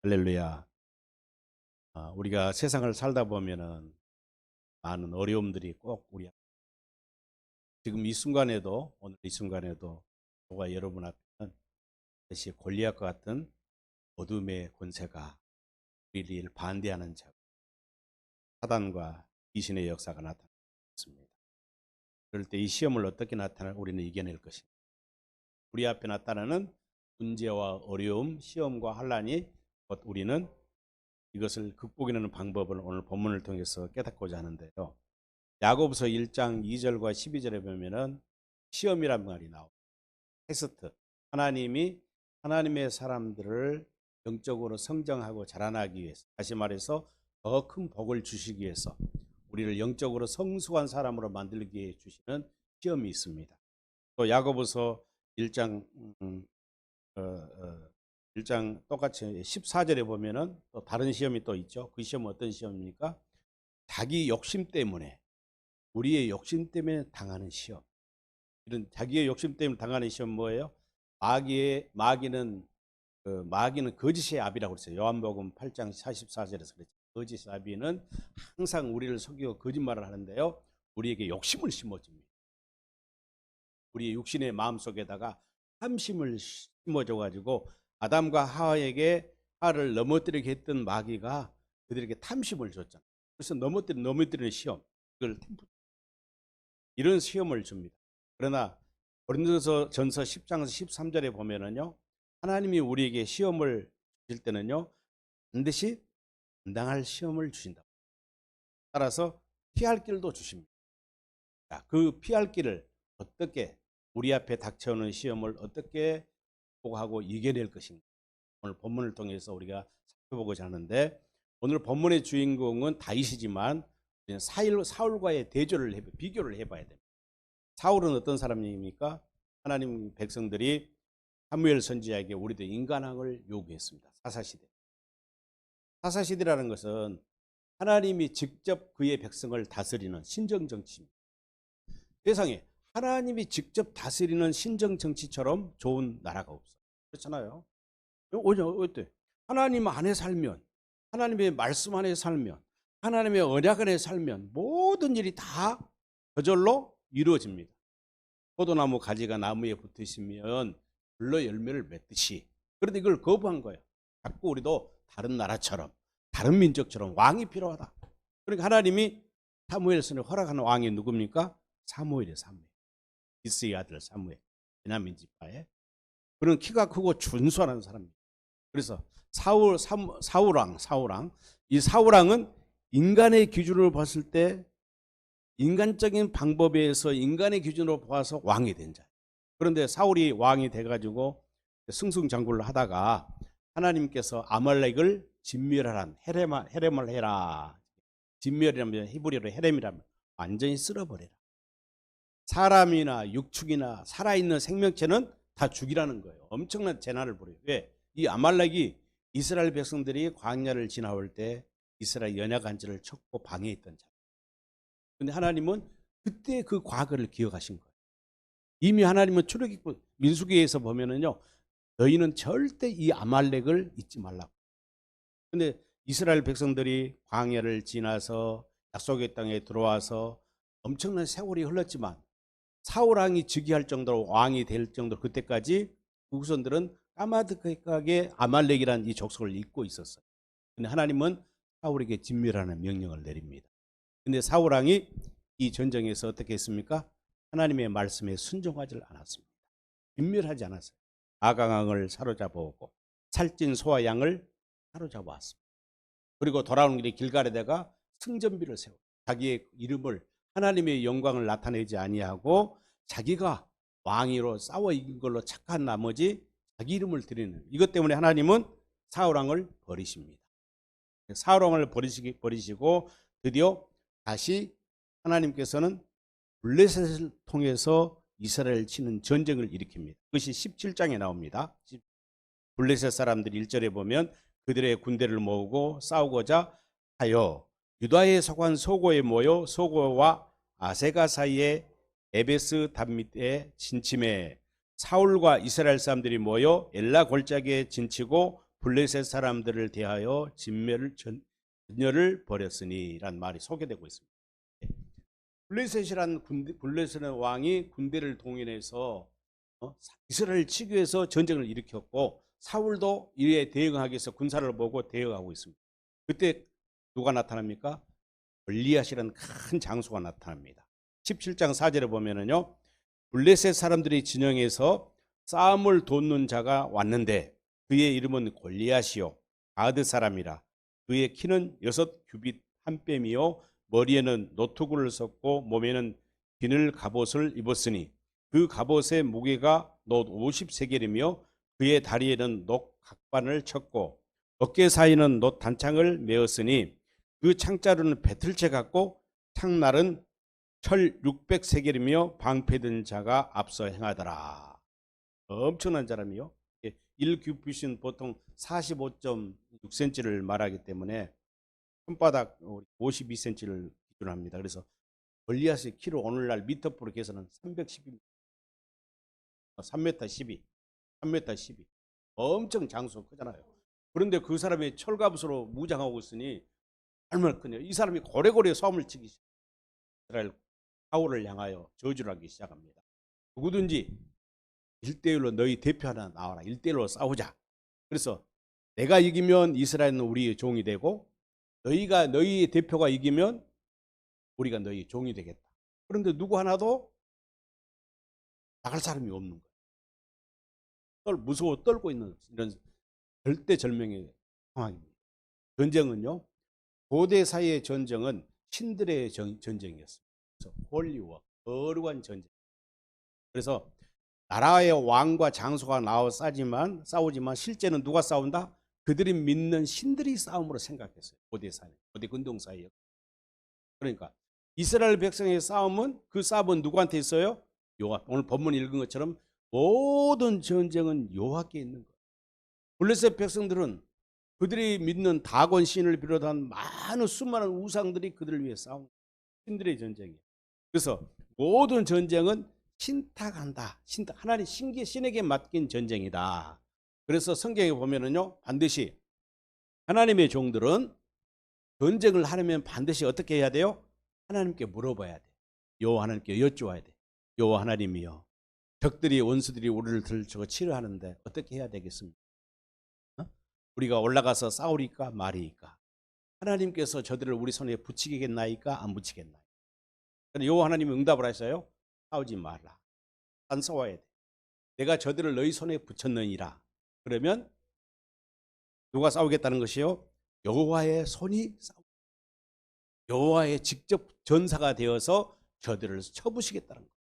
할렐루야. 우리가 세상을 살다 보면은 많은 어려움들이 꼭 우리 지금 이 순간에도 오늘 이 순간에도 저와 여러분 앞에는 다시 골리앗과 같은 어둠의 권세가 우리를 반대하는 자 사단과 귀신의 역사가 나타났습니다. 그럴 때 이 시험을 어떻게 나타날 우리는 이겨낼 것인가? 우리 앞에 나타나는 문제와 어려움, 시험과 환란이 곧 우리는 이것을 극복하는 방법을 오늘 본문을 통해서 깨닫고자 하는데요. 야고보서 1장 2절과 12절에 보면은 시험이란 말이 나옵니다. 테스트. 하나님이 하나님의 사람들을 영적으로 성장하고 자라나기 위해서, 다시 말해서 더 큰 복을 주시기 위해서 우리를 영적으로 성숙한 사람으로 만들기 위해 주시는 시험이 있습니다. 또 야고보서 1장 1장 똑같이 14절에 보면은 또 다른 시험이 또 있죠. 그 시험은 어떤 시험입니까? 자기 욕심 때문에, 우리의 욕심 때문에 당하는 시험. 이런 자기의 욕심 때문에 당하는 시험 뭐예요? 마귀는 거짓의 아비라고 그랬어요. 요한복음 8장 44절에서 그랬죠. 거짓의 아비는 항상 우리를 속이고 거짓말을 하는데요, 우리에게 욕심을 심어줍니다. 우리의 육신의 마음 속에다가 탐심을 심어줘 가지고 아담과 하와를 넘어뜨리게 했던 마귀가 그들에게 탐심을 줬잖아요. 그래서 넘어뜨리는 시험, 이런 시험을 줍니다. 그러나 고린도서 전서 10장에서 13절에 보면은요, 하나님이 우리에게 시험을 주실 때는요, 반드시 감당할 시험을 주신다. 따라서 피할 길도 주십니다. 자, 그 피할 길을 어떻게, 우리 앞에 닥쳐오는 시험을 어떻게 극복하고 이겨낼 것인가, 오늘 본문을 통해서 우리가 살펴보고자 하는데, 오늘 본문의 주인공은 다윗이지만 사울과의 비교를 해봐야 됩니다. 사울은 어떤 사람입니까? 하나님 백성들이 사무엘 선지자에게 우리도 인간왕을 요구했습니다. 사사시대라는 것은 하나님이 직접 그의 백성을 다스리는 신정정치입니다. 세상에 하나님이 직접 다스리는 신정정치처럼 좋은 나라가 없어요. 그렇잖아요. 어때? 하나님 안에 살면, 하나님의 말씀 안에 살면, 하나님의 언약 안에 살면 모든 일이 다 저절로 이루어집니다. 포도나무 가지가 나무에 붙어 있으면 불로 열매를 맺듯이. 그런데 이걸 거부한 거예요. 자꾸 우리도 다른 나라처럼, 다른 민족처럼 왕이 필요하다. 그러니까 하나님이 사무엘서에 허락하는 왕이 누굽니까? 사무엘이에요. 기스의 아들 사무엘, 베냐민 지파에. 그런 키가 크고 준수한 사람입니다. 그래서 사울왕, 이 사울왕은 인간의 기준으로 봤을 때, 인간적인 방법에 의해서 인간의 기준으로 봐서 왕이 된 자예요. 그런데 사울이 왕이 돼가지고 승승장구를 하다가 하나님께서 아말렉을 진멸하란, 헤렘을 해라. 진멸이라면 히브리어로 헤렘이라면 완전히 쓸어버려라. 사람이나 육축이나 살아있는 생명체는 다 죽이라는 거예요. 엄청난 재난을 벌여요. 왜? 이 아말렉이 이스라엘 백성들이 광야를 지나올 때 이스라엘 연약한 자를 쳤고 방해했던 자. 근데 하나님은 그때 그 과거를 기억하신 거예요. 이미 하나님은 출애굽 민수기에서 보면은요, 너희는 절대 이 아말렉을 잊지 말라고. 근데 이스라엘 백성들이 광야를 지나서 약속의 땅에 들어와서 엄청난 세월이 흘렀지만 사울왕이 즉위할 정도로, 왕이 될 정도로 그때까지 그 후손들은 까마득하게 아말렉이라는 이 족속을 잊고 있었어요. 근데 하나님은 사울에게 진멸하는 명령을 내립니다. 근데 사울왕이 이 전쟁에서 어떻게 했습니까? 하나님의 말씀에 순종하지 않았습니다. 진멸하지 않았어요. 아강왕을 사로잡아오고 살찐 소와 양을 사로잡아왔습니다. 그리고 돌아오는 길에 길갈에다가 승전비를 세우고 자기의 이름을, 하나님의 영광을 나타내지 아니하고 자기가 왕위로 싸워 이긴 걸로 착한 나머지 자기 이름을 드리는, 이것 때문에 하나님은 사울왕을 버리십니다. 사울왕을 버리시고 드디어 다시 하나님께서는 블레셋을 통해서 이스라엘을 치는 전쟁을 일으킵니다. 그것이 17장에 나옵니다. 블레셋 사람들이 1절에 보면 그들의 군대를 모으고 싸우고자 하여 유다에 속한 소고에 모여 소고와 아세가 사이에 에베스 담mit에 진침해 사울과 이스라엘 사람들이 모여 엘라 골짜기에 진치고 블레셋 사람들을 대하여 전열을 벌였으니라는 말이 소개되고 있습니다. 블레셋의 왕이 군대를 동원해서 이스라엘을 치기 위해서 전쟁을 일으켰고, 사울도 이에 대응하기 위해서 군사를 보고 대응하고 있습니다. 그때 누가 나타납니까? 골리앗이라는 큰 장수가 나타납니다. 17장 4절에 보면은요, 블레셋 사람들의 진영에서 싸움을 돕는 자가 왔는데 그의 이름은 골리앗이요 가드 사람이라. 그의 키는 6규빗 한 뼘이요 머리에는 노트구를 썼고 몸에는 비늘 갑옷을 입었으니 그 갑옷의 무게가 놋 50세겔이며 그의 다리에는 녹 각반을 쳤고 어깨 사이는 놋 단창을 메었으니 그 창자루는 배틀채 같고 창날은 철 600세겔이며 방패든 자가 앞서 행하더라. 엄청난 사람이요. 1규빗은 보통 45.6cm를 말하기 때문에 손바닥 52cm를 기준합니다. 그래서 골리앗의 키로 오늘날 미터프로 계산은 312m, 3m 12, 3m 12. 엄청 장수가 크잖아요. 그런데 그 사람이 철갑옷으로 무장하고 있으니 얼마나 크냐. 이 사람이 고래고래 싸움을 치기 시작합니다. 이스라엘 사울을 향하여 저주를 하기 시작합니다. 누구든지 1대1로 너희 대표 하나 나와라. 1대1로 싸우자. 그래서 내가 이기면 이스라엘은 우리의 종이 되고 너희 대표가 이기면 우리가 너희 종이 되겠다. 그런데 누구 하나도 나갈 사람이 없는 거예요. 무서워 떨고 있는 이런 절대절명의 상황입니다. 전쟁은요, 고대 사이의 전쟁은 신들의 전쟁이었습니다. 그래서 홀리워, 거룩한 전쟁. 그래서 나라의 왕과 장수가 나와 싸우지만 실제는 누가 싸운다? 그들이 믿는 신들이 싸움으로 생각했어요. 고대 사회, 고대 근동 사이에. 그러니까 이스라엘 백성의 싸움은 그 싸움은 누구한테 있어요? 여호와. 오늘 본문 읽은 것처럼 모든 전쟁은 여호와께 있는 거예요. 블레셋 백성들은 그들이 믿는 다곤 신을 비롯한 많은 수많은 우상들이 그들을 위해 싸운 신들의 전쟁이에요. 그래서 모든 전쟁은 신탁한다. 하나님 신에게 맡긴 전쟁이다. 그래서 성경에 보면은요, 반드시 하나님의 종들은 전쟁을 하려면 반드시 어떻게 해야 돼요? 하나님께 물어봐야 돼. 여호와 하나님께 여쭈어야 돼. 여호와 하나님이여, 적들이 원수들이 우리를 들쳐 치료하는데 어떻게 해야 되겠습니까? 우리가 올라가서 싸우리까 말이니까 하나님께서 저들을 우리 손에 붙이겠나이까 안 붙이겠나이까. 여호와 하나님이 응답을 하셔요. 싸우지 말라. 안 싸워야 돼. 내가 저들을 너희 손에 붙였느니라. 그러면 누가 싸우겠다는 것이요? 여호와의 손이 여호와의 직접 전사가 되어서 저들을 쳐부시겠다는 거예요.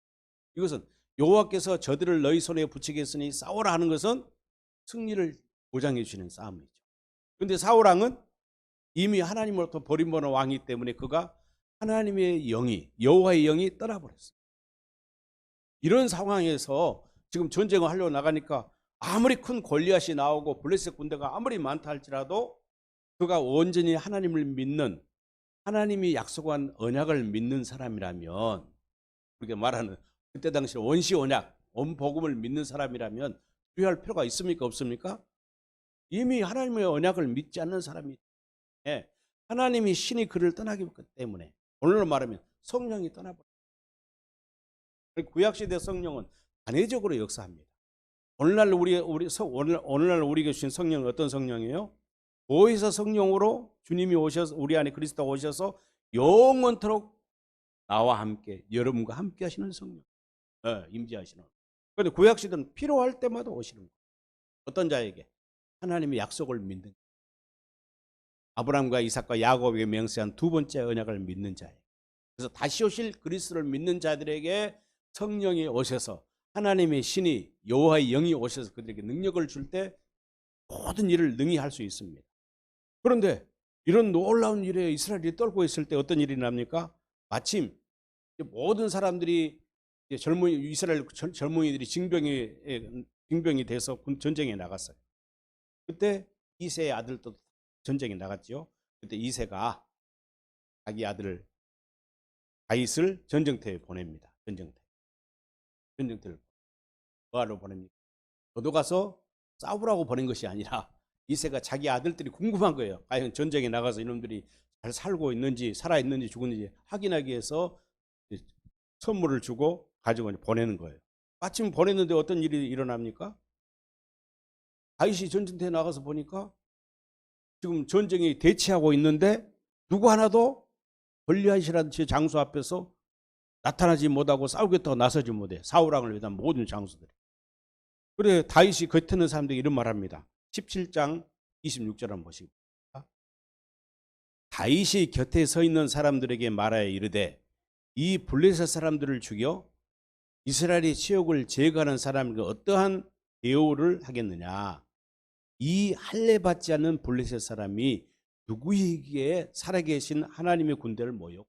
이것은 여호와께서 저들을 너희 손에 붙이겠으니 싸우라 하는 것은 승리를 보장해 주시는 싸움이죠. 그런데 사울왕은 이미 하나님으로부터 버림받은 왕이기 때문에 그가 하나님의 영이, 여호와의 영이 떠나버렸어요. 이런 상황에서 지금 전쟁을 하려고 나가니까 아무리 큰 골리앗이 나오고 블레셋 군대가 아무리 많다 할지라도 그가 온전히 하나님을 믿는, 하나님이 약속한 언약을 믿는 사람이라면, 우리가 말하는 그때 당시 원시 언약, 원복음을 믿는 사람이라면 주의할 필요가 있습니까? 없습니까? 이미 하나님의 언약을 믿지 않는 사람이, 하나님이 신이 그를 떠나기 때문에, 오늘로 말하면 성령이 떠나버려요. 구약시대 성령은 단회적으로 역사합니다. 오늘날 우리가 주신 성령은 어떤 성령이에요? 보혜사 성령으로 주님이 오셔서 우리 안에 그리스도가 오셔서 영원토록 나와 함께, 여러분과 함께 하시는 성령, 임재하시는. 그런데 구약시대는 필요할 때마다 오시는 거예요. 어떤 자에게? 하나님의 약속을 믿는, 아브라함과 이삭과 야곱에게 맹세한 두 번째 언약을 믿는 자예요. 그래서 다시 오실 그리스도를 믿는 자들에게 성령이 오셔서, 하나님의 신이, 여호와의 영이 오셔서 그들에게 능력을 줄 때 모든 일을 능히 할 수 있습니다. 그런데 이런 놀라운 일에 이스라엘이 떨고 있을 때 어떤 일이 납니까? 마침 모든 사람들이 이스라엘 젊은이들이 징병이 돼서 전쟁에 나갔어요. 그때 이새의 아들도 전쟁에 나갔죠. 그때 이새가 자기 아들 다윗을 전쟁터에 보냅니다. 전쟁터를 뭐하러 보냅니까? 너도 가서 싸우라고 보낸 것이 아니라 이새가 자기 아들들이 궁금한 거예요. 과연 전쟁에 나가서 이놈들이 잘 살고 있는지 살아있는지 죽었는지 확인하기 위해서 선물을 주고 가지고 보내는 거예요. 마침 보냈는데 어떤 일이 일어납니까? 다윗이 전쟁터에 나가서 보니까 지금 전쟁이 대치하고 있는데 누구 하나도 골리앗이라는 제 장수 앞에서 나타나지 못하고 싸우겠다고 나서지 못해. 사울왕을 위한 모든 장수들이. 그래 다윗이 겉에 있는 사람들이 이런 말합니다. 17장 26절 한번 보시고. 다윗이 곁에 서 있는 사람들에게 말하여 이르되 이 블레셋 사람들을 죽여 이스라엘의 치욕을 제거하는 사람에게 어떠한 대우를 하겠느냐. 이 할례 받지 않는 블레셋 사람이 누구에게 살아계신 하나님의 군대를 모여.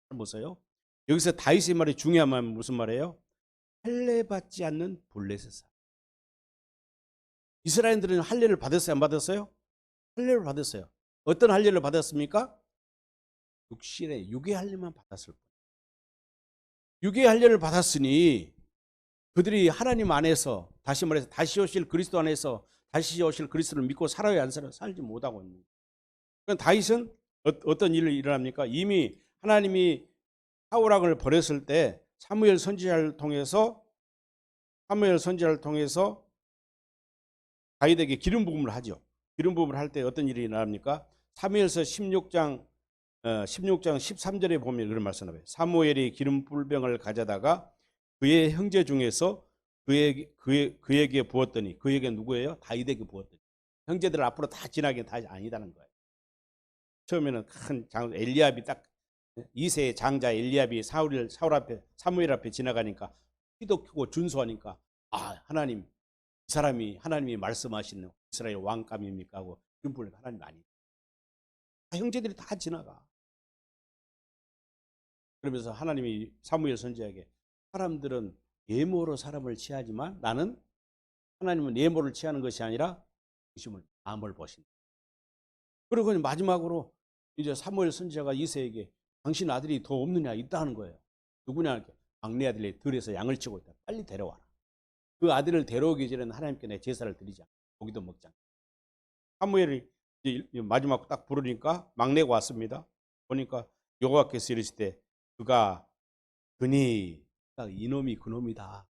보세요. 여기서 다윗의 말이 중요한 말은 무슨 말이에요? 할례 받지 않는 블레셋 사람. 이스라엘들은 할례를 받았어요? 안 받았어요? 할례를 받았어요. 어떤 할례를 받았습니까? 육신의 육의 할례만 받았을 뿐. 육의 할례를 받았으니 그들이 하나님 안에서 다시 말해서 다시 오실 그리스도 안에서 다시 오실 그리스도를 믿고 살아야 안 살지 못하고 있는. 그럼 다윗은 어떤 일이 일어납니까? 이미 하나님이 사울왕을 버렸을 때 사무엘 선지자를 통해서 다윗에게 기름 부음을 하죠. 기름 부음을 할 때 어떤 일이 일어납니까? 사무엘서 16장 13절에 보면 그런 말씀을 해요. 사무엘이 기름 불병을 가져다가 그의 형제 중에서 그에게 부었더니, 그에게 누구예요? 다윗에게 부었더니. 형제들 앞으로 다 지나게 다 아니다는 거예요. 처음에는 큰 엘리압이 딱 2세의 장자 엘리압이 사무엘 앞에 지나가니까 키도 크고 준수하니까 하나님, 이 사람이 하나님이 말씀하시는 이스라엘 왕감입니까 하고 기름 하나님 아니다. 형제들이 다 지나가. 그러면서 하나님이 사무엘 선지자에게 사람들은 예모로 사람을 취하지만 나는 하나님은 예모를 취하는 것이 아니라 중심을 마음을 보신다. 그리고 마지막으로 이제 사무엘 선지자가 이새에게 당신 아들이 더 없느냐 있다 하는 거예요. 누구냐? 막내 아들이 들에서 양을 치고 있다. 빨리 데려와라. 그 아들을 데려오기 전에는 하나님께 내 제사를 드리자. 고기도 먹자. 사무엘이 이제 마지막 딱 부르니까 막내가 왔습니다. 보니까 여호와께서 이르시되 그니 이놈이 그놈이다.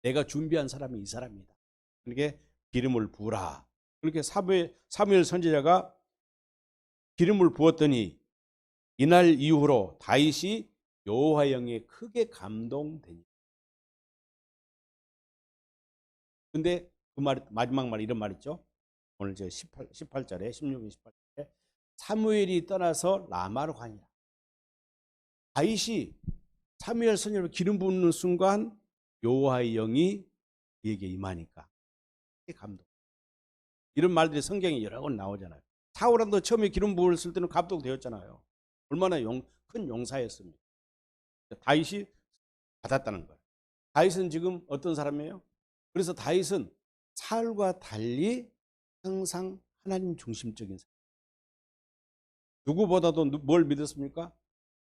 내가 준비한 사람이 이 사람이다. 그러니까 기름을 부으라. 그렇게 사무엘 선지자가 기름을 부었더니 이날 이후로 다윗이 여호와 영에 크게 감동되니. 근데 그 말, 마지막 말 이런 말 있죠. 오늘 저 18절에 16절 18절에 사무엘이 떠나서 라마로 가니라. 다윗이 사무엘 선지자로 기름 부는 순간 여호와의 영이 그에게 임하니까 감동. 이런 말들이 성경에 여러 번 나오잖아요. 사울왕도 처음에 기름 부었을 때는 감동되었잖아요. 얼마나 큰 용사였습니다. 다윗이 받았다는 거예요. 다윗은 지금 어떤 사람이에요? 그래서 다윗은 사울과 달리 항상 하나님 중심적인 사람. 누구보다도 뭘 믿었습니까?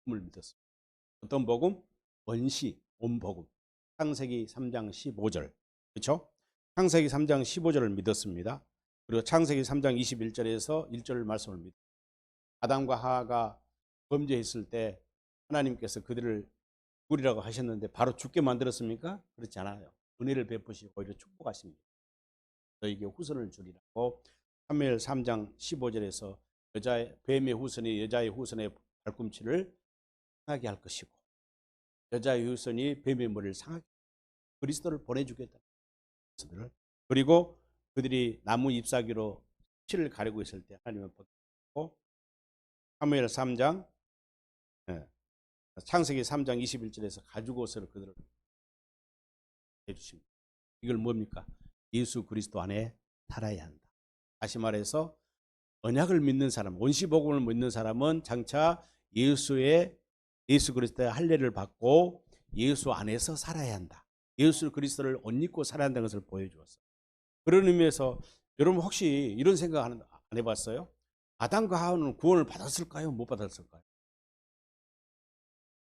복음을 믿었습니다. 어떤 복음? 원시, 온복음. 창세기 3장 15절. 그렇죠? 창세기 3장 15절을 믿었습니다. 그리고 창세기 3장 21절에서 1절 말씀을 믿었습니다. 아담과 하와가 범죄했을 때 하나님께서 그들을 죽으리라고 하셨는데 바로 죽게 만들었습니까? 그렇지 않아요. 은혜를 베푸시고 오히려 축복하십니다. 너에게 후손을 주리라고 사무엘 3장 15절에서 뱀의 후손이 여자의 후손의 발꿈치를 상하게 할 것이고 여자의 후손이 뱀의 머리를 상하게 그리스도를 보내주겠다. 그리고 그들이 나무 잎사귀로 피를 가리고 있을 때 하나님은 보고 사무엘 3장 창세기 3장 21절에서 가죽옷을 그들을 해주십니다. 이걸 뭡니까? 예수 그리스도 안에 살아야 한다. 다시 말해서 언약을 믿는 사람, 원시복음을 믿는 사람은 장차 예수 그리스도의 할례를 받고 예수 안에서 살아야 한다. 예수 그리스도를 옷 입고 살아야 한다는 것을 보여주었어요. 그런 의미에서 여러분 혹시 이런 생각 안 해봤어요? 아담과 하와는 구원을 받았을까요? 못 받았을까요?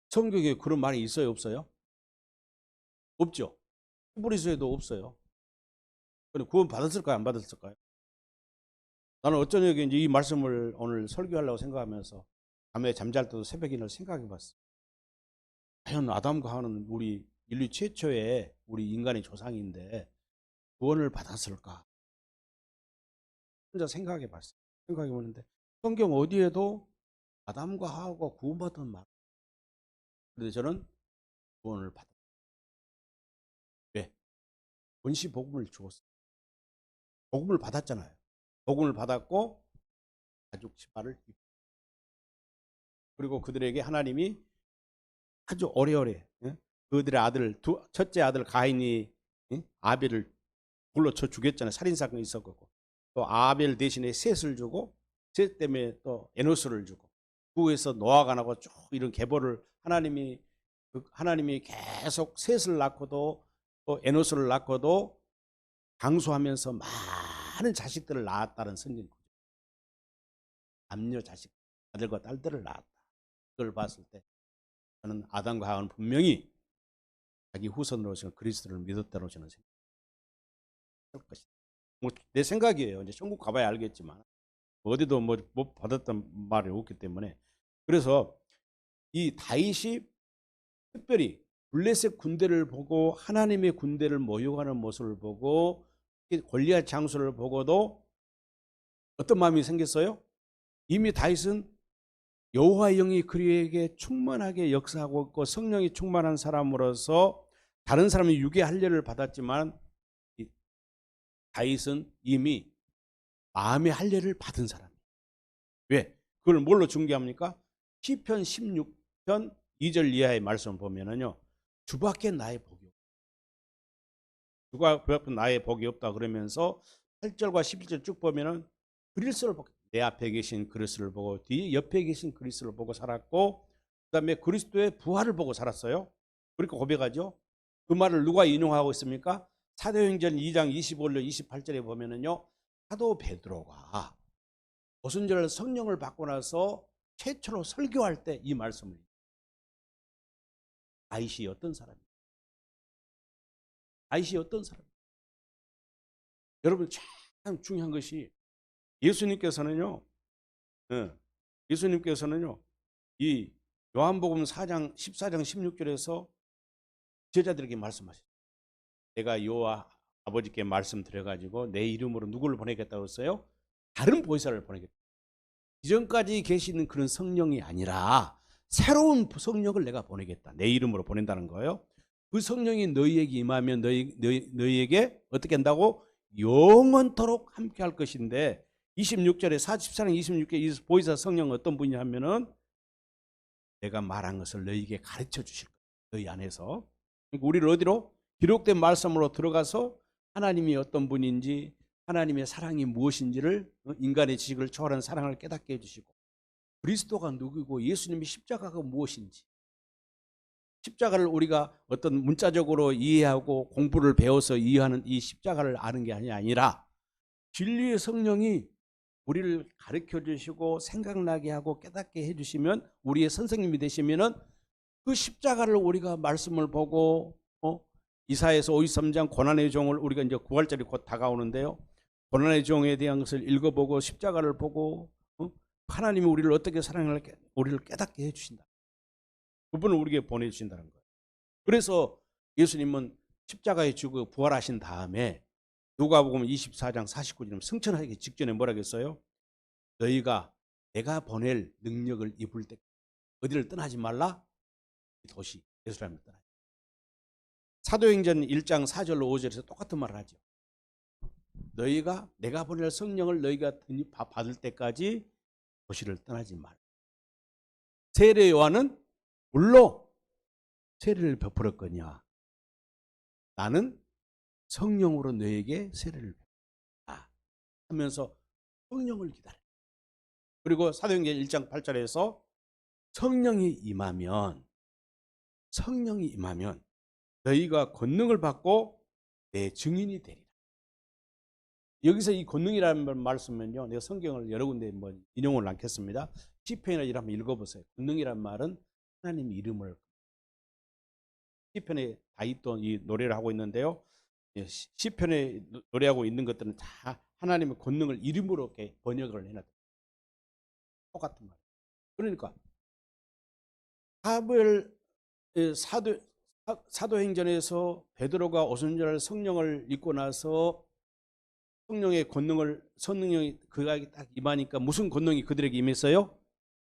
성경에 그런 말이 있어요? 없어요? 없죠. 히브리서에도 없어요. 그럼 구원 받았을까요? 안 받았을까요? 나는 어쩌냐고 이제 이 말씀을 오늘 설교하려고 생각하면서 밤에 잠잘 때도 새벽이나 생각해 봤어. 과연 아담과 하와는 우리 인류 최초의 우리 인간의 조상인데 구원을 받았을까? 혼자 생각해 봤어. 생각해 보는데 성경 어디에도 아담과 하와가 구원받은 말. 그런데 저는 구원을 받았어요. 왜? 원시 복음을 주었어요. 복음을 받았잖아요. 복음을 받았고 가죽 치마를 입고 그리고 그들에게 하나님이 아주 오래오래 그들의 아들 첫째 아들 가인이 아벨을 불러 쳐 죽였잖아요. 살인 사건이 있었고 또 아벨 대신에 셋을 주고 셋 때문에 또 에노스를 주고 후에서 노아가 나고 쭉 이런 계보를 하나님이 계속 셋을 낳고도 또 에노스를 낳고도 강수하면서 많은 자식들을 낳았다는 성경. 남녀 자식 아들과 딸들을 낳았다. 그걸 봤을 때 저는 아담과 하와는 분명히 자기 후손으로 저는 그리스도를 믿었다고 저는 생각할 것이다. 뭐 내 생각이에요. 이제 천국 가봐야 알겠지만 어디도 뭐 못 받았던 말이 없기 때문에. 그래서 이 다윗이 특별히 블레셋 군대를 보고 하나님의 군대를 모욕하는 모습을 보고 골리앗 장수를 보고도 어떤 마음이 생겼어요? 이미 다윗은 여호와의 영이 그에게 충만하게 역사하고 있고 성령이 충만한 사람으로서 다른 사람이 유괴 할례를 받았지만 다윗은 이미 마음의 할례를 받은 사람이에요. 왜? 그걸 뭘로 중개합니까? 시편 16편 2절 이하의 말씀을 보면은요. 주밖에 나의 복이 없다. 주가 그 앞에 나의 복이 없다 그러면서 8절과 11절 쭉 보면은 그리스도를 보고 내 앞에 계신 그리스도를 보고 뒤 옆에 계신 그리스도를 보고 살았고 그다음에 그리스도의 부활을 보고 살았어요. 그러니까 고백하죠. 그 말을 누가 인용하고 있습니까? 사도행전 2장 25절 28절에 보면은요. 사도 베드로가 오순절 성령을 받고 나서 최초로 설교할 때 이 말씀을 다윗이 어떤 사람이에요? 다윗이 어떤 사람이에요? 여러분 참 중요한 것이 예수님께서는요. 예수님께서는요. 이 요한복음 4장 14장 16절에서 제자들에게 말씀하셨어요. 내가 여호와 아버지께 말씀드려 가지고 내 이름으로 누구를 보내겠다고 했어요? 다른 보혜사를 보내겠다. 이전까지 계시는 그런 성령이 아니라 새로운 성령을 내가 보내겠다. 내 이름으로 보낸다는 거예요. 그 성령이 너희에게 임하면 너희에게 어떻게 한다고? 영원토록 함께 할 것인데 26절에 44장 26절 이 보혜사 성령은 어떤 분이 하면은 내가 말한 것을 너희에게 가르쳐 주실 거예요. 너희 안에서. 그러니까 우리를 어디로? 기록된 말씀으로 들어가서 하나님이 어떤 분인지 하나님의 사랑이 무엇인지를 인간의 지식을 초월한 사랑을 깨닫게 해주시고 그리스도가 누구고 예수님의 십자가가 무엇인지 십자가를 우리가 어떤 문자적으로 이해하고 공부를 배워서 이해하는 이 십자가를 아는 게 아니라 진리의 성령이 우리를 가르쳐 주시고 생각나게 하고 깨닫게 해주시면 우리의 선생님이 되시면은 그 십자가를 우리가 말씀을 보고 이사야서 53장 고난의 종을 우리가 이제 9월절이 곧 다가오는데요. 고난의 종에 대한 것을 읽어보고 십자가를 보고 하나님이 우리를 어떻게 사랑을 우리를 깨닫게 해주신다. 그분을 우리에게 보내주신다는 거예요. 그래서 예수님은 십자가에 죽어 부활하신 다음에 누가복음 24장 49절 승천하기 직전에 뭐라고 했어요? 너희가 내가 보낼 능력을 입을 때 어디를 떠나지 말라? 도시 예루살렘을 떠나지. 사도행전 1장 4절로 5절에서 똑같은 말을 하죠. 너희가 내가 보낼 성령을 너희가 받을 때까지 도시를 떠나지 말라. 세례 요한은 물로 세례를 베풀었거냐. 나는 성령으로 너에게 세례를 베풀었다 하면서 성령을 기다려. 그리고 사도행전 1장 8절에서 성령이 임하면 너희가 권능을 받고 내 증인이 되리라. 여기서 이 권능이라는 말씀은요, 내가 성경을 여러 군데 뭐 인용을 않겠습니다. 시편이나 이런 한번 읽어보세요. 권능이란 말은 하나님 이름을 시편에 다윗도 이 노래를 하고 있는데요. 시편에 노래하고 있는 것들은 다 하나님의 권능을 이름으로 이렇게 번역을 해놨다. 똑같은 말. 그러니까 사도엘 사도행전에서 베드로가 오순절 성령을 입고 나서 성령의 권능을 성령이 그에게 딱 임하니까 무슨 권능이 그들에게 임했어요?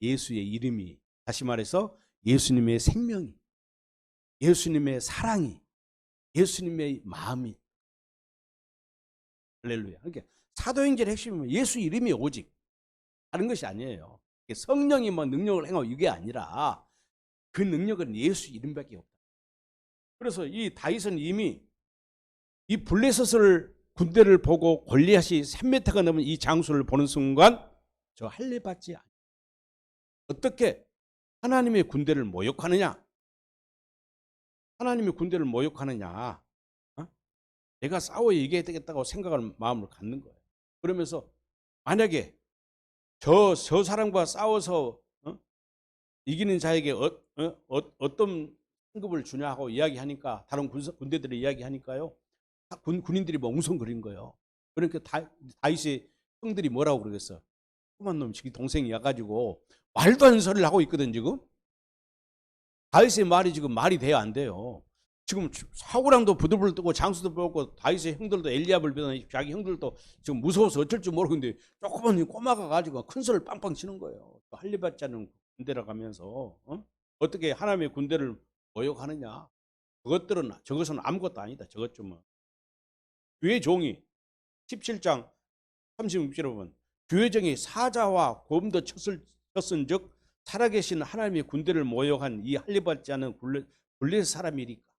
예수의 이름이, 다시 말해서 예수님의 생명이, 예수님의 사랑이, 예수님의 마음이. 할렐루야. 그러니까 사도행전의 핵심은 예수 이름이 오직, 다른 것이 아니에요. 성령이 뭐 능력을 행하고 이게 아니라 그 능력은 예수 이름밖에 없다. 그래서 이 다윗은 이미 이 블레셋을 군대를 보고 골리앗이 3m가 넘은 이 장수를 보는 순간 저 할례 받지 않아. 어떻게 하나님의 군대를 모욕하느냐? 하나님의 군대를 모욕하느냐? 어? 내가 싸워 이겨야 되겠다고 생각하는 마음을 갖는 거예요. 그러면서 만약에 저 사람과 싸워서 이기는 자에게 어떤 상급을 주냐 하고 이야기하니까 다른 군대들이 이야기하니까요. 군인들이 뭐 웅성거린 거예요. 그러니까 다윗의 형들이 뭐라고 그러겠어? 조그만 놈, 자기 동생이 와가지고 말도 안 되는 소리를 하고 있거든 지금. 다윗의 말이 지금 말이 돼요, 안 돼요? 지금 사울왕도 부들부들 뜨고 장수도 뽑고 다윗의 형들도 엘리압을 비롯한 자기 형들도 지금 무서워서 어쩔 줄 모르겠는데 조그만 꼬마가 가지고 큰 소리를 빵빵 치는 거예요. 할례받지 않은 군대라 가면서 어떻게 하나님의 군대를 모욕하느냐? 저것은 아무것도 아니다. 저것 좀 교회 종이 17장 36절에 보면 교회 종이 사자와 곰도 쳤은즉 살아계신 하나님의 군대를 모욕한 이 할례받지 않은 블레셋 사람이니까.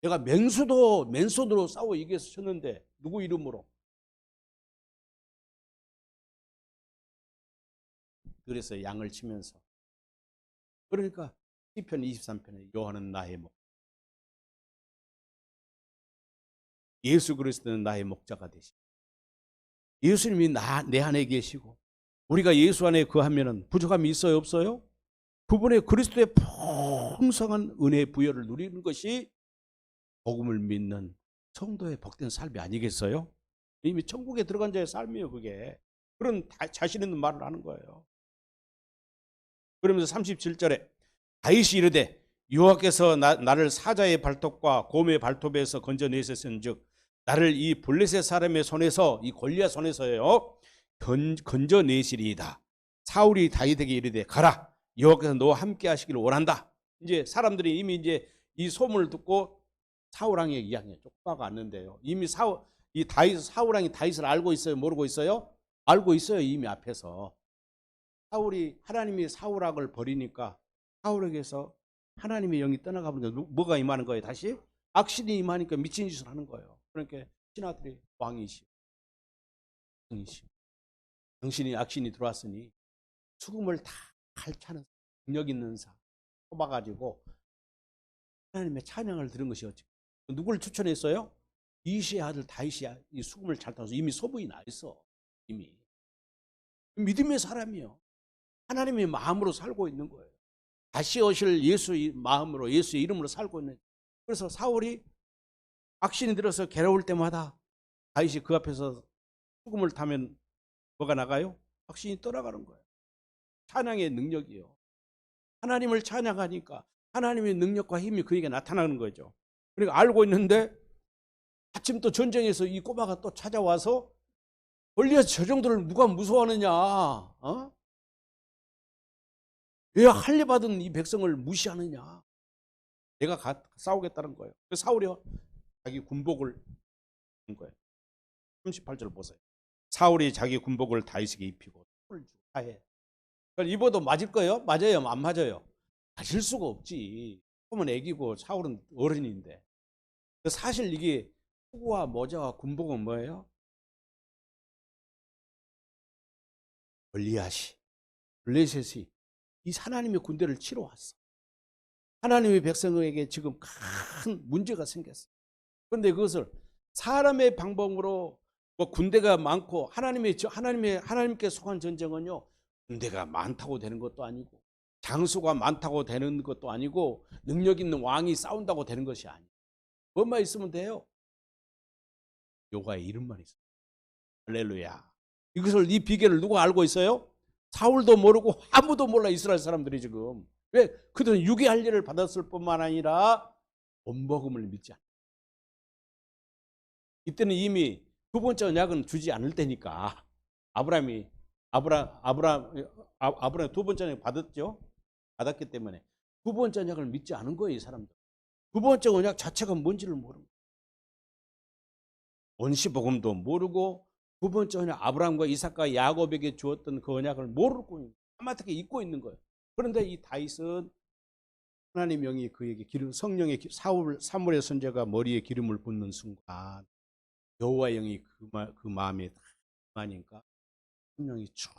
내가 맨손으로 싸워 이겨서 쳤는데 누구 이름으로? 그래서 양을 치면서. 그러니까 시편 23편에 여호와는 나의 목, 예수 그리스도는 나의 목자가 되시고 예수님이 내 안에 계시고 우리가 예수 안에 거하면 부족함이 있어요, 없어요? 그분의 그리스도의 풍성한 은혜의 부여를 누리는 것이 복음을 믿는 성도의 복된 삶이 아니겠어요? 이미 천국에 들어간 자의 삶이에요, 그게. 그런 자신 있는 말을 하는 거예요. 그러면서 37절에 다윗이 이르되 여호와께서 나를 사자의 발톱과 곰의 발톱에서 건져내셨은즉 나를 이 블레셋 사람의 손에서, 이 골리앗 손에서요 건져내시리이다. 사울이 다윗에게 이르되 가라, 여호와께서 너와 함께 하시기를 원한다. 이제 사람들이 이미 이제 이 소문을 듣고 사울왕에게 이야기해. 조금만 왔는데요. 이미 사울왕이 다윗을 알고 있어요, 모르고 있어요? 알고 있어요, 이미 앞에서. 하나님이 사울왕을 버리니까 사울에게서 하나님의 영이 떠나가버리니까 뭐가 임하는 거예요? 다시 악신이 임하니까 미친 짓을 하는 거예요. 그러니까 신하들이 왕이시오, 당신이 악신이 들어왔으니 수금을 다 갈차는 능력 있는 사 뽑아가지고 하나님의 찬양을 들은 것이었죠. 누구를 추천했어요? 이시의 아들 다윗이 이 수금을 잘 타서 이미 소문이 나 있어. 이미 믿음의 사람이요, 하나님의 마음으로 살고 있는 거예요. 다시 오실 예수의 마음으로, 예수의 이름으로 살고 있는. 그래서 사울이 악신이 들어서 괴로울 때마다 다윗이 그 앞에서 수금을 타면 뭐가 나가요? 악신이 떠나가는 거예요. 찬양의 능력이요. 하나님을 찬양하니까 하나님의 능력과 힘이 그에게 나타나는 거죠. 그러니까 알고 있는데 아침 또 전쟁에서 이 꼬마가 또 찾아와서 골리앗 저 정도를 누가 무서워하느냐? 왜 할례 받은 이 백성을 무시하느냐? 내가 싸우겠다는 거예요. 그래서 사울이 자기 군복을 한 거예요. 38절 보세요. 사울이 자기 군복을 다윗에게 입히고 손을 주고 하해. 입어도 맞을 거예요? 맞아요? 안 맞아요? 맞을 수가 없지. 그러면 애기고 사울은 어른인데. 사실 이게 후구와 모자와 군복은 뭐예요? 골리앗이, 블레셋이 이 하나님의 군대를 치러 왔어. 하나님의 백성에게 지금 큰 문제가 생겼어. 그런데 그것을 사람의 방법으로 뭐 군대가 많고 하나님께 속한 전쟁은요, 군대가 많다고 되는 것도 아니고 장수가 많다고 되는 것도 아니고 능력 있는 왕이 싸운다고 되는 것이 아니에요. 뭐만 있으면 돼요. 여호와의 이름만 있어요. 할렐루야. 이 비결을 누가 알고 있어요? 사울도 모르고 아무도 몰라. 이스라엘 사람들이 지금. 왜? 그들은 유괴할 일을 받았을 뿐만 아니라 본복음을 믿지 않아요. 이때는 이미 두 번째 언약은 주지 않을 때니까. 아브라함 두 번째 언약 받았죠. 받았기 때문에 두 번째 언약을 믿지 않은 거예요, 이 사람들. 두 번째 언약 자체가 뭔지를 모릅니다. 원시복음도 모르고 두 번째 언약 아브라함과 이삭과 야곱에게 주었던 그 언약을 모르고 까맣게 잊고 있는 거예요. 그런데 이 다윗은 하나님 영이 그에게 성령의 사무엘 선지자가 머리에 기름을 붓는 순간 여호와 영이 그 마음에 딱 임하니까 성령이 쭉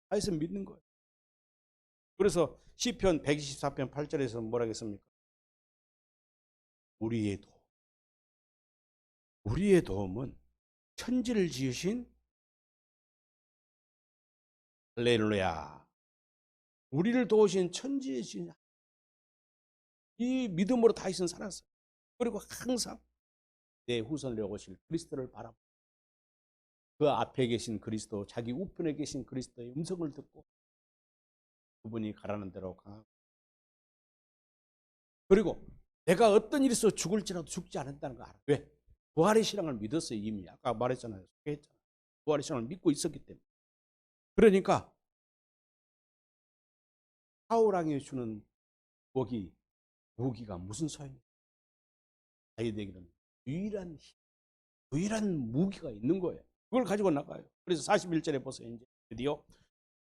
다윗은 믿는 거예요. 그래서 시편 124편 8절에서 뭐라 했습니까? 우리의 도움은 천지를 지으신 할렐루야. 우리를 도우신 천지의 주인. 이 믿음으로 다윗은 살았어요. 그리고 항상 내 후손을 오실 그리스도를 바라보고 그 앞에 계신 그리스도, 자기 우편에 계신 그리스도의 음성을 듣고 그분이 가라는 대로 강하고, 그리고 내가 어떤 일이 있어 죽을지라도 죽지 않는다는 거 알아. 왜? 부활의 신앙을 믿었어요. 이미 아까 말했잖아요. 부활의 신앙을 믿고 있었기 때문에. 그러니까 사울왕이 주는 무기가 무슨 소용이에요? 다윗에게는 유일한 무기가 있는 거예요. 그걸 가지고 나가요. 그래서 41절에 보세요. 이제 드디어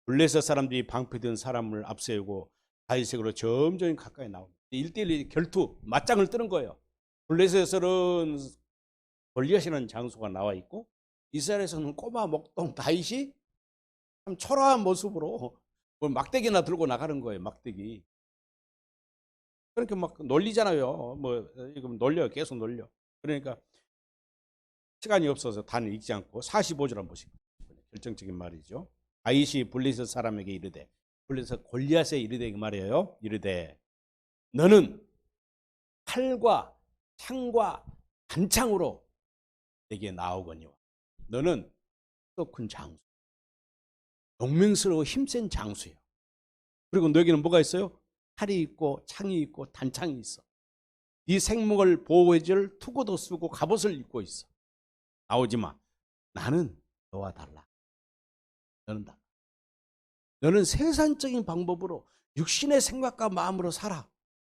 블레셋 사람들이 방패든 사람을 앞세우고 다윗에게로 점점 가까이 나옵니다. 1대1 결투 맞짱을 뜨는 거예요. 블레셋에서는 골리앗이라는 장수가 나와 있고 이스라엘에서는 꼬마 목동 다윗이 참 초라한 모습으로 막대기나 들고 나가는 거예요. 막대기. 그러니까 막 놀리잖아요. 이거 놀려, 계속 놀려. 그러니까 시간이 없어서 다는 읽지 않고 45절 한번 보시고, 결정적인 말이죠. 다윗이 블레셋 사람에게 이르되, 블레셋 골리앗에 이르되 말이에요. 이르되 너는 칼과 창과 단창으로 내게 나오거니와 너는 또 큰 장수, 용맹스러워 힘센 장수예요. 그리고 너에게는 뭐가 있어요? 칼이 있고 창이 있고 단창이 있어. 이 생목을 보호해줄 투구도 쓰고 갑옷을 입고 있어. 나오지 마. 나는 너와 달라. 너는 달라. 너는 세상적인 방법으로 육신의 생각과 마음으로 살아.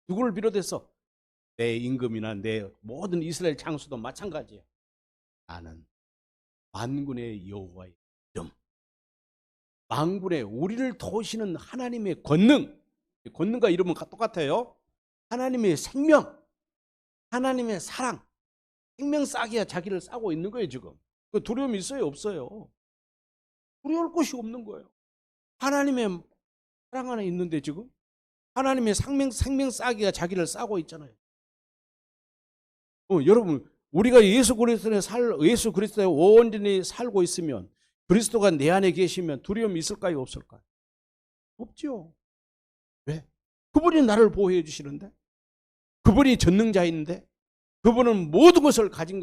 누구를 비롯해서 내 임금이나 내 모든 이스라엘 장수도 마찬가지예요. 나는 만군의 여호와의 이름, 만군의 우리를 도우시는 하나님의 권능과 이름은 똑같아요. 하나님의 생명, 하나님의 사랑, 생명 싸기야 자기를 싸고 있는 거예요. 지금 그 두려움이 있어요, 없어요? 두려울 것이 없는 거예요. 하나님의 사랑 안에 있는데 지금 하나님의 생명 싸기가 자기를 싸고 있잖아요. 여러분, 우리가 예수 그리스도에 온전히 살고 있으면, 그리스도가 내 안에 계시면 두려움이 있을까요, 없을까요? 없죠. 왜? 그분이 나를 보호해 주시는데, 그분이 전능자인데, 그분은 모든 것을 가진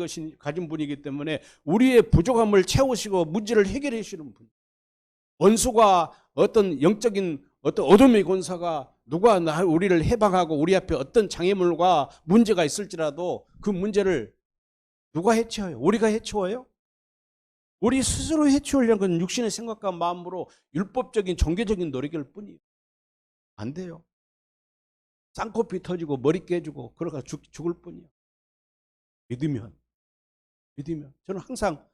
분이기 때문에 우리의 부족함을 채우시고 문제를 해결해 주시는 분. 원수가 어떤 영적인 어둠의 권사가 우리를 해방하고 우리 앞에 어떤 장애물과 문제가 있을지라도 그 문제를 누가 해치워요? 우리가 해치워요? 우리 스스로 해치우려는 건 육신의 생각과 마음으로 율법적인 종교적인 노력일 뿐이에요. 안 돼요. 쌍코피 터지고 머리 깨지고 그러가 죽을 뿐이에요. 믿으면. 저는 항상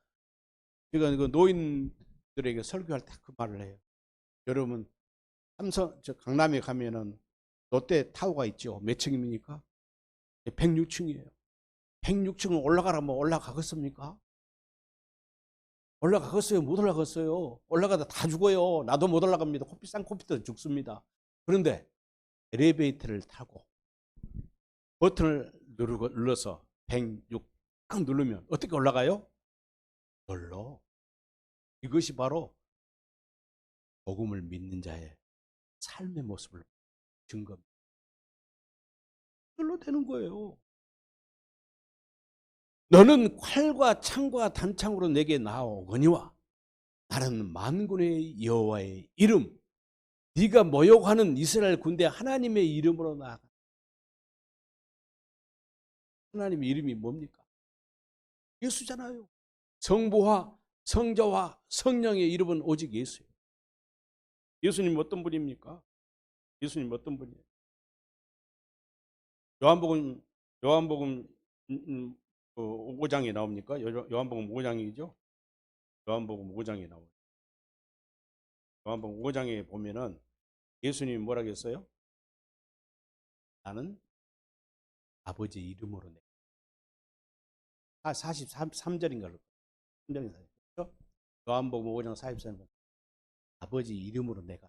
제가 노인들에게 설교할 때 그 말을 해요. 여러분, 강남에 가면은 롯데 타워가 있죠. 몇 층입니까? 106층이에요. 106층을 올라가라면 올라가겠습니까? 올라가겠어요? 못 올라가겠어요? 올라가다 다 죽어요. 나도 못 올라갑니다. 쌍코피도 죽습니다. 그런데 엘리베이터를 타고 버튼을 눌러서 106 딱 누르면 어떻게 올라가요? 별로. 이것이 바로 복음을 믿는 자의 삶의 모습을 증거합니다. 별로 되는 거예요. 너는 활과 창과 단창으로 내게 나아오거니와 나는 만군의 여호와의 이름, 네가 모욕하는 이스라엘 군대 하나님의 이름으로 나아가. 하나님의 이름이 뭡니까? 예수잖아요. 성부와 성자와 성령의 이름은 오직 예수예요. 예수님 어떤 분입니까? 예수님 어떤 분이에요? 요한복음 5장에 나옵니까? 요한복음 5장이죠. 요한복음 5장에 나와요. 요한복음 5장에 보면은 예수님이 뭐라고 했어요? 나는 아버지 이름으로 내. 43절인가? 3절인가? 그렇죠? 요한복음 5장 43절. 아버지 이름으로 내가.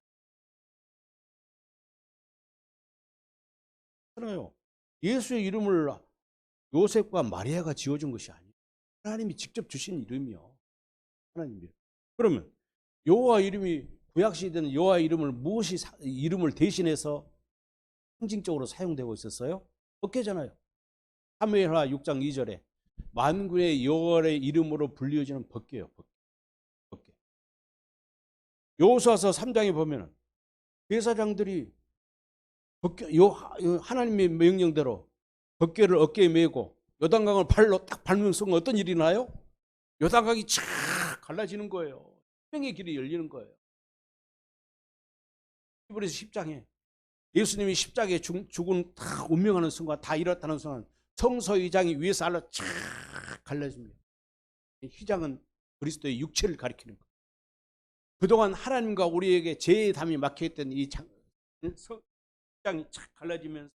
그러나요. 예수의 이름을 요셉과 마리아가 지어준 것이 아니에요. 하나님이 직접 주신 이름이요. 하나님 이름. 그러면 여호와 이름이 구약 시대는 여호와 이름을 무엇이 이름을 대신해서 상징적으로 사용되고 있었어요? 법궤잖아요. 사무엘하 6장 2절에 만군의 여호와의 이름으로 불리어지는 법궤예요. 법궤. 여호수아서 3장에 보면은 제사장들이 하나님의 명령대로 법궤를 어깨에 메고 요단강을 발로 딱 밟는 순간 어떤 일이 나요? 요단강이 쫙 갈라지는 거예요. 생명의 길이 열리는 거예요. 히브리서 10장에 예수님이 십자가에 죽은 다 운명하는 순간, 다 이렇다는 순간 성소의장이 위에서 아래로 쫙 갈라집니다. 휘장은 그리스도의 육체를 가리키는 거예요. 그동안 하나님과 우리에게 죄의 담이 막혀있던 이 휘장이 쫙 갈라지면서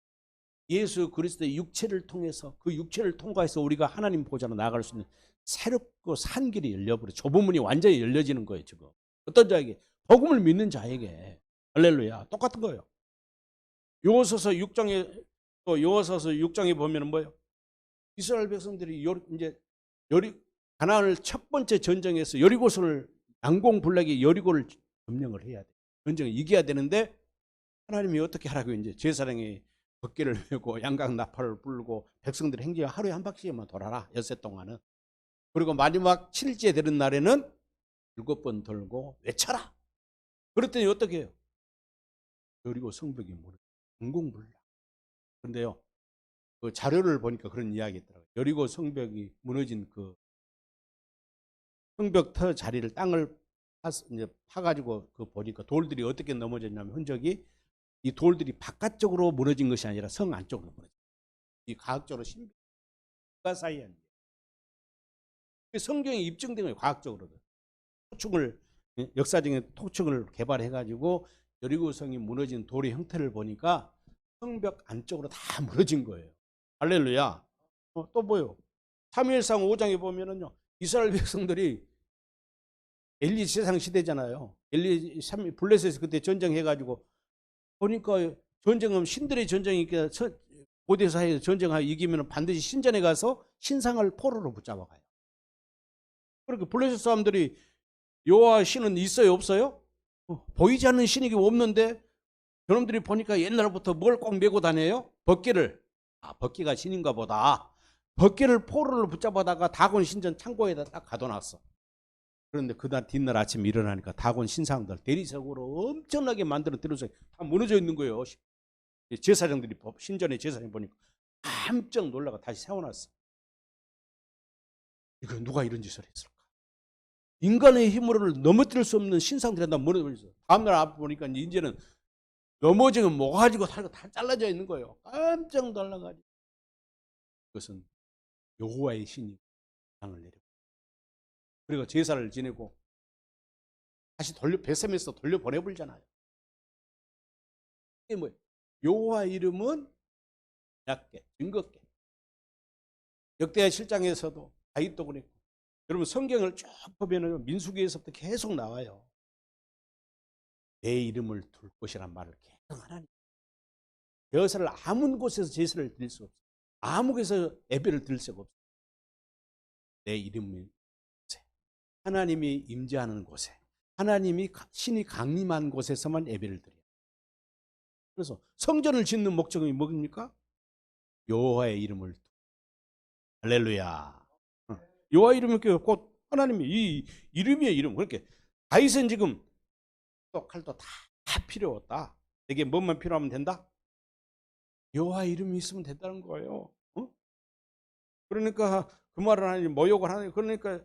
예수 그리스도의 육체를 통해서, 그 육체를 통과해서 우리가 하나님 보좌로 나아갈 수 있는 새롭고 산 길이 열려버려. 좁은 문이 완전히 열려지는 거예요. 지금 어떤 자에게? 복음을 믿는 자에게. 할렐루야. 똑같은 거예요. 요호서서 6장에 보면 뭐예요? 이스라엘 백성들이 이제 가나안을 첫 번째 전쟁에서 여리고성을 난공불락의 여리고를 점령을 해야 돼. 전쟁을 이겨야 되는데 하나님이 어떻게 하라고 이제 제사장이 법궤를 메고 양각 나팔을 불고 백성들의 행진을 하루에 한 바퀴만 돌아라. 엿새 동안은. 그리고 마지막 7일째 되는 날에는 7번 돌고 외쳐라. 그랬더니 어떻게 해요? 여리고 성벽이 무너져. 난공불락. 그런데요, 그 자료를 보니까 그런 이야기 있더라고요. 여리고 성벽이 무너진 그 성벽 터 자리를 땅을 이제 파가지고 그 보니까 돌들이 어떻게 넘어졌냐면 흔적이 이 돌들이 바깥쪽으로 무너진 것이 아니라 성 안쪽으로 무너졌어요. 이 과학적으로 신비가 사이한 성경에 입증된 거예요. 과학적으로도 토축을 역사적인 토축을 개발해가지고 여리고 성이 무너진 돌의 형태를 보니까 성벽 안쪽으로 다 무너진 거예요. 할렐루야. 또 뭐요? 사무엘상 5장에 보면은요, 이스라엘 백성들이 엘리 세상 시대잖아요. 블레셋에서 그때 전쟁해가지고 보니까 전쟁은 신들의 전쟁이니까 고대사회에서 전쟁하여 이기면 반드시 신전에 가서 신상을 포로로 붙잡아가요. 그렇게 블레셋 사람들이 여호와 신은 있어요, 없어요? 보이지 않는 신이 없는데 저놈들이 보니까 옛날부터 뭘 꼭 메고 다녀요? 법궤를. 법궤가 신인가 보다. 법궤를 포로로 붙잡아다가 다곤 신전 창고에다 딱 가둬놨어. 그런데 그날 뒷날 아침 일어나니까 다곤 신상들 대리석으로 엄청나게 만드는 대리석이 다 무너져 있는 거예요. 제사장들이 신전의 제사장 보니까 깜짝 놀라가 다시 세워놨어. 이거 누가 이런 짓을 했을까? 인간의 힘으로 넘어뜨릴 수 없는 신상들이 다 무너져 있어. 다음날 앞에 보니까 이제는 넘어지면 모가지고 다 잘라져 있는 거예요. 깜짝 놀라가지고. 그것은 여호와의 신이 땅을 내려. 그리고 제사를 지내고 다시 베셈에서 돌려보내버리잖아요. 이게 뭐예요? 여호와 이름은 약게, 증거게. 역대하 7장에서도 다윗도 그랬고, 여러분 성경을 쭉 보면 민수기에서부터 계속 나와요. 내 이름을 둘 곳이란 말을 계속 하나님. 여사를 아무 곳에서 제사를 드릴 수 없어요. 아무 곳에서 예배를 드릴 수가 없어요. 내 이름이 하나님이 임재하는 곳에, 하나님이 신이 강림한 곳에서만 예배를 드려요. 그래서 성전을 짓는 목적이 뭡니까? 여호와의 이름을. 할렐루야. 여호와 이름이 곧 하나님의 이 이름이에요. 이름. 그렇게 다윗은 지금 또 칼도 다 필요 없다. 내게 뭐만 필요하면 된다? 여호와 이름이 있으면 된다는 거예요. 어? 그러니까 그 말을 하니 모욕을 하니 그러니까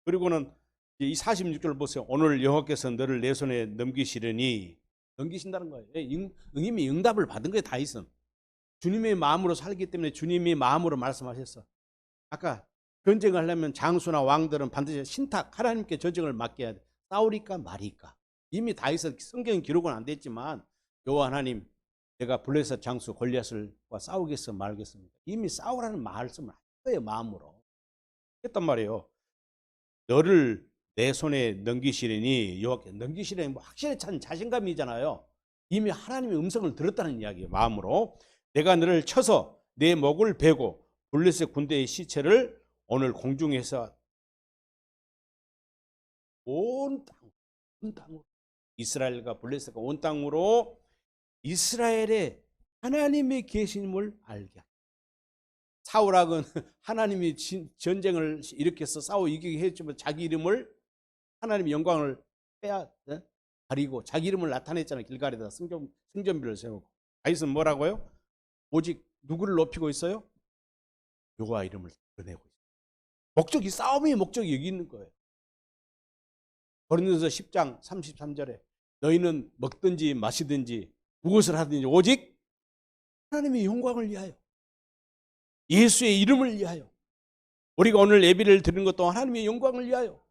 그리고는 이 46절 보세요. 오늘 여호와께서 너를 내 손에 넘기시려니 넘기신다는 거예요. 이미 응답을 받은 거예요. 다윗은 주님의 마음으로 살기 때문에 주님의 마음으로 말씀하셨어. 아까 전쟁을 하려면 장수나 왕들은 반드시 신탁 하나님께 전쟁을 맡겨야 돼. 싸우리까 말이까. 이미 다윗은 성경 기록은 안 됐지만 여호와 하나님 내가 블레셋 장수 골리앗과 싸우겠어 말겠습니다. 이미 싸우라는 말씀을 한 거예요. 마음으로 했단 말이에요. 너를 내 손에 넘기시려니 여호와께 넘기시려니 뭐 확실히 찬 자신감이잖아요. 이미 하나님의 음성을 들었다는 이야기예요. 마음으로 내가 너를 쳐서 내 목을 베고 블레셋 군대의 시체를 오늘 공중에서 온 땅으로 이스라엘과 블레셋과 온 땅으로 이스라엘의 하나님의 계심을 알게 하라. 사울왕은 하나님이 전쟁을 일으켜서 싸워 이기게 했지만 자기 이름을 하나님의 영광을 가리고 자기 이름을 나타냈잖아요. 길갈에다 승전비를 세우고. 다윗은 뭐라고요? 오직 누구를 높이고 있어요? 여호와 이름을 드러내고 있어요. 목적이 싸움의 목적이 여기 있는 거예요. 고린도서 10장 33절에 너희는 먹든지 마시든지 무엇을 하든지 오직 하나님의 영광을 위하여 예수의 이름을 위하여 우리가 오늘 예배를 드리는 것도 하나님의 영광을 위하여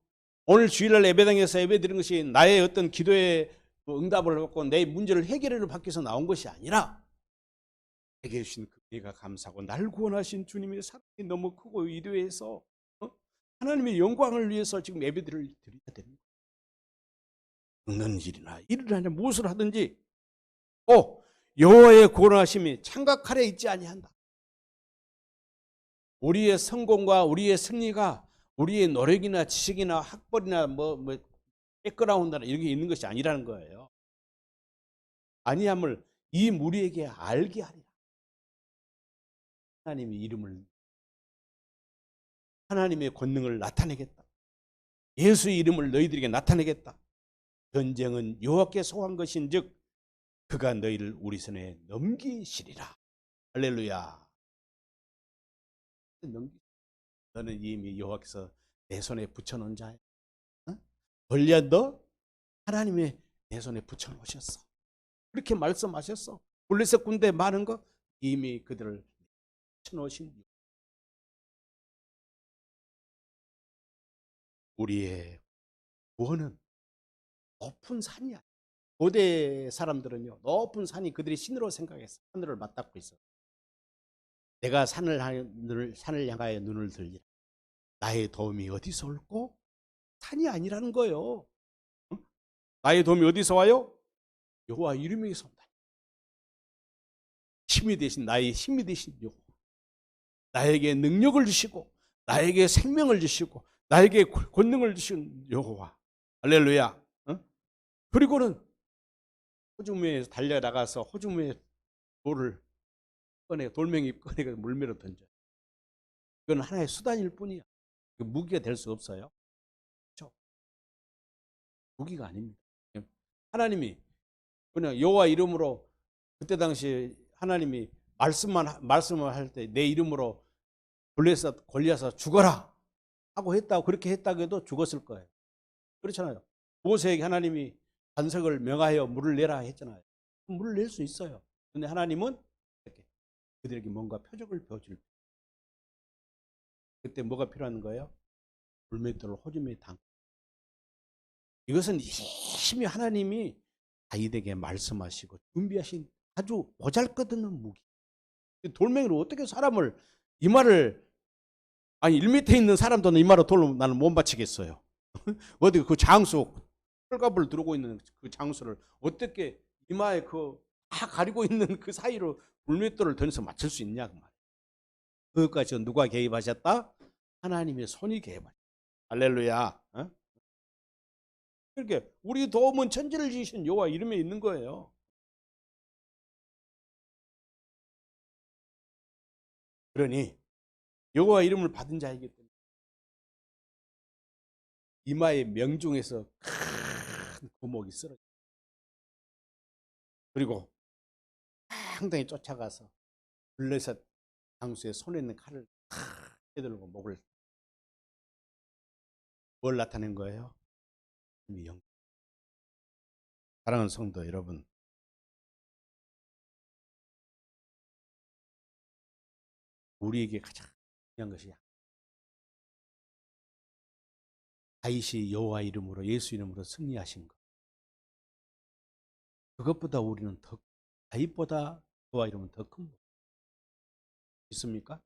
오늘 주일날 예배당에서 예배 드리는 것이 나의 어떤 기도의 응답을 받고 내 문제를 해결을 받기 위해서 나온 것이 아니라 내게 주신 그가 감사하고 날 구원하신 주님의 사랑이 너무 크고 이래서 하나님의 영광을 위해서 지금 예배들을 드려야 됩니다. 먹는 일이나 일을 하냐 무엇을 하든지 여호와의 구원하심이 창과 칼에 있지 아니한다. 우리의 성공과 우리의 승리가 우리의 노력이나 지식이나 학벌이나 백그라운드나 이런 게 있는 것이 아니라는 거예요. 아니함을 이 무리에게 알게 하리라. 하나님의 이름을 하나님의 권능을 나타내겠다. 예수의 이름을 너희들에게 나타내겠다. 전쟁은 여호와께 속한 것인즉 그가 너희를 우리 손에 넘기시리라. 할렐루야. 너는 이미 여호와께서 내 손에 붙여놓은 자야. 골리앗도 하나님의 내 손에 붙여놓으셨어. 그렇게 말씀하셨어. 블레셋 군대 많은 거 이미 그들을 붙여놓으신 우리의 구원은 높은 산이야. 고대 사람들은요 높은 산이 그들이 신으로 생각해서 하늘을 맞닿고 있어. 내가 산을 향하여 눈을 들리라. 나의 도움이 어디서 올고? 산이 아니라는 거예요. 나의 도움이 어디서 와요? 여호와 이름에서 온다. 힘이 되신 나의 힘이 되신 여호와. 나에게 능력을 주시고 나에게 생명을 주시고 나에게 권능을 주신 여호와. 할렐루야. 그리고는 호주머니에 달려나가서 호주머니에 돌을 돌멩이 꺼내 물매로 던져. 이건 하나의 수단일 뿐이야. 무기가 될 수 없어요. 그렇죠? 무기가 아닙니다. 하나님이 그냥 여호와 이름으로 그때 당시 하나님이 말씀을 할 때 내 이름으로 블레셋 골리앗아 죽어라 하고 했다고 그렇게 했다고 해도 죽었을 거예요. 그렇잖아요. 모세에게 하나님이 반석을 명하여 물을 내라 했잖아요. 물을 낼 수 있어요. 근데 하나님은 이렇게 그들에게 뭔가 표적을 보여줄. 그때 뭐가 필요한 거예요? 물맷돌을 호주머니에 담고. 이것은 열심히 하나님이 다윗에게 말씀하시고 준비하신 아주 보잘것없는 무기. 돌멩이로 어떻게 사람을 이 말을 아니 1m 있는 사람도 이 말로 돌로 나는 못 맞히겠어요. 어디 그 장수 철갑을 들고 있는 그 장수를 어떻게 이마에 그 다 가리고 있는 그 사이로 물맷돌을 던져서 맞출 수 있냐 그 말. 그것까지 누가 개입하셨다? 하나님의 손이 개입하셨다. 할렐루야. 그렇게 우리 도움은 천지를 지으신 여호와 이름에 있는 거예요. 그러니 여호와 이름을 받은 자이기 때문에 이마의 명중에서 큰 구멍이 쓰러져. 그리고 상당히 쫓아가서 블레셋 장수의 손에 있는 칼을 탁 휘두르고 목을. 뭘 나타낸 거예요? 영. 사랑하는 성도 여러분, 우리에게 가장 중요한 것이 다윗이 여호와 이름으로, 예수 이름으로 승리하신 것. 그것보다 우리는 더, 다윗보다 여호와 이름은 더 큰 것. 있습니까?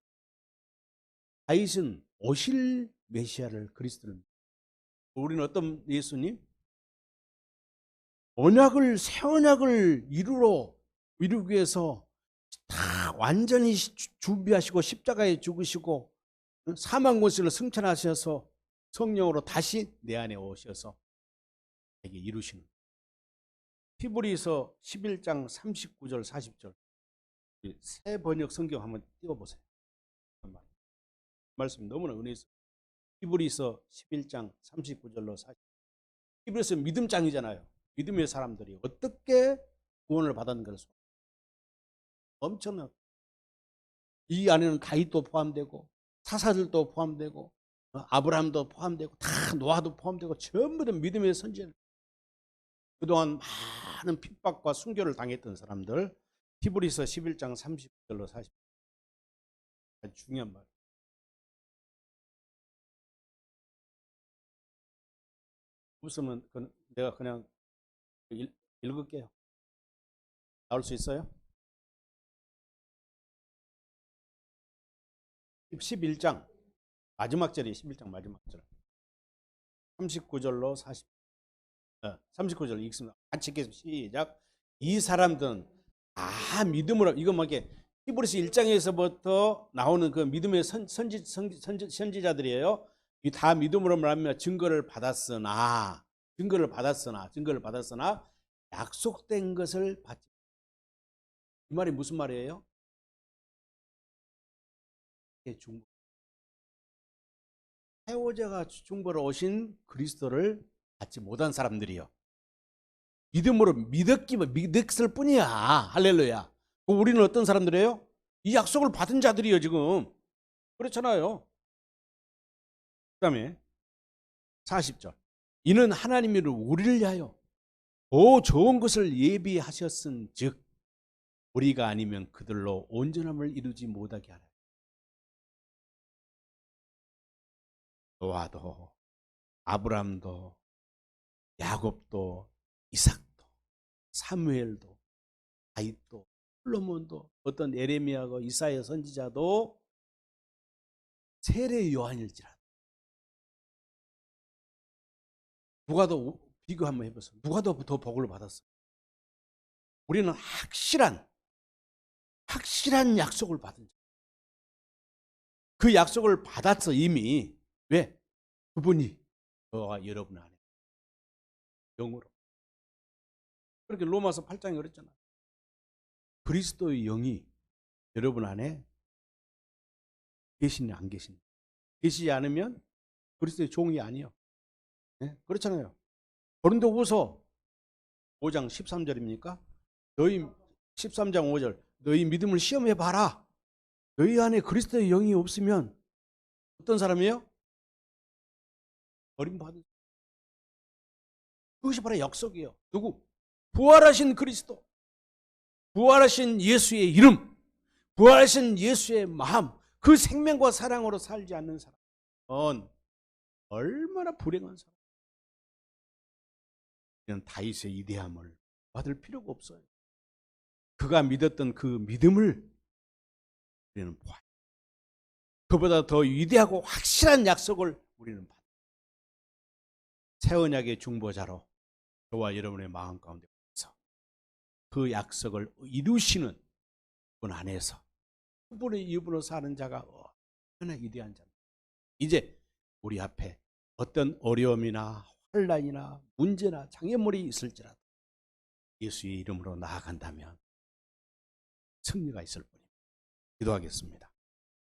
다윗은 오실 메시아를, 그리스도를. 우리는 어떤 예수님? 언약을, 새 언약을 이루기 위해서 다 완전히 준비하시고 십자가에 죽으시고 사망 권세를 승천하셔서 성령으로 다시 내 안에 오셔서 이게 이루시는. 히브리서 11장 39절 40절 새 번역 성경 한번 띄워보세요. 말씀 너무나 은혜 있어요. 히브리서 11장 39절로 40절. 히브리서 믿음장이잖아요. 믿음의 사람들이 어떻게 구원을 받았는 것을 엄청난. 이 안에는 다윗도 포함되고 사사들도 포함되고 아브라함도 포함되고 다 노아도 포함되고 전부 다 믿음의 선지자. 그동안 많은 핍박과 순교를 당했던 사람들. 히브리서 11장 39절로 40절. 아주 중요한 말. 웃으면 내가 그냥 읽을게요. 나올 수 있어요? 11장 마지막 절이 11장 마지막 절 39절로 40. 39절 읽습니다. 같이 읽겠습니다. 시작. 이 사람들은 다 믿음으로, 이거 뭐 이게 히브리서 1장에서부터 나오는 그 믿음의 선지자들이에요. 이 다 믿음으로 말하며 증거를 받았으나 약속된 것을 받지. 이 말이 무슨 말이에요? 해오자가 중보로 오신 그리스도를 받지 못한 사람들이요. 믿음으로 믿었을 뿐이야. 할렐루야. 우리는 어떤 사람들이에요? 이 약속을 받은 자들이요 지금. 그렇잖아요. 그 다음에 40절. 이는 하나님이 우리를 위하여 더 좋은 것을 예비하셨은 즉 우리가 아니면 그들로 온전함을 이루지 못하게 하라. 노아도 아브람도 야곱도 이삭도 사무엘도 다윗도 솔로몬도 어떤 에레미야고 이사야 선지자도 세례 요한일지라도 누가 더 비교 한번 해보세요. 누가 더 복을 받았어? 우리는 확실한 약속을 받은 자. 그 약속을 받았어 이미. 왜? 그분이 저와 여러분 안에 영으로. 그렇게 로마서 8장에 그랬잖아. 그리스도의 영이 여러분 안에 계시냐 안 계시냐. 계시지 않으면 그리스도의 종이 아니요. 네? 그렇잖아요. 고린도후서 5장 13절입니까? 너희 13장 5절 너희 믿음을 시험해 봐라. 너희 안에 그리스도의 영이 없으면 어떤 사람이에요? 버림받은. 그것이 바로 약속이에요. 누구? 부활하신 그리스도, 부활하신 예수의 이름, 부활하신 예수의 마음, 그 생명과 사랑으로 살지 않는 사람은 얼마나 불행한 사람. 이런 다윗의 위대함을 받을 필요가 없어요. 그가 믿었던 그 믿음을 우리는 보아. 그보다 더 위대하고 확실한 약속을 우리는 받아. 새 언약의 중보자로 저와 여러분의 마음 가운데 있어 그 약속을 이루시는 분 안에서 그분의 이분으로 사는 자가 얼마나 위대한 자. 이제 우리 앞에 어떤 어려움이나 환난이나 문제나 장애물이 있을지라도 예수의 이름으로 나아간다면 승리가 있을 뿐입니다. 기도하겠습니다.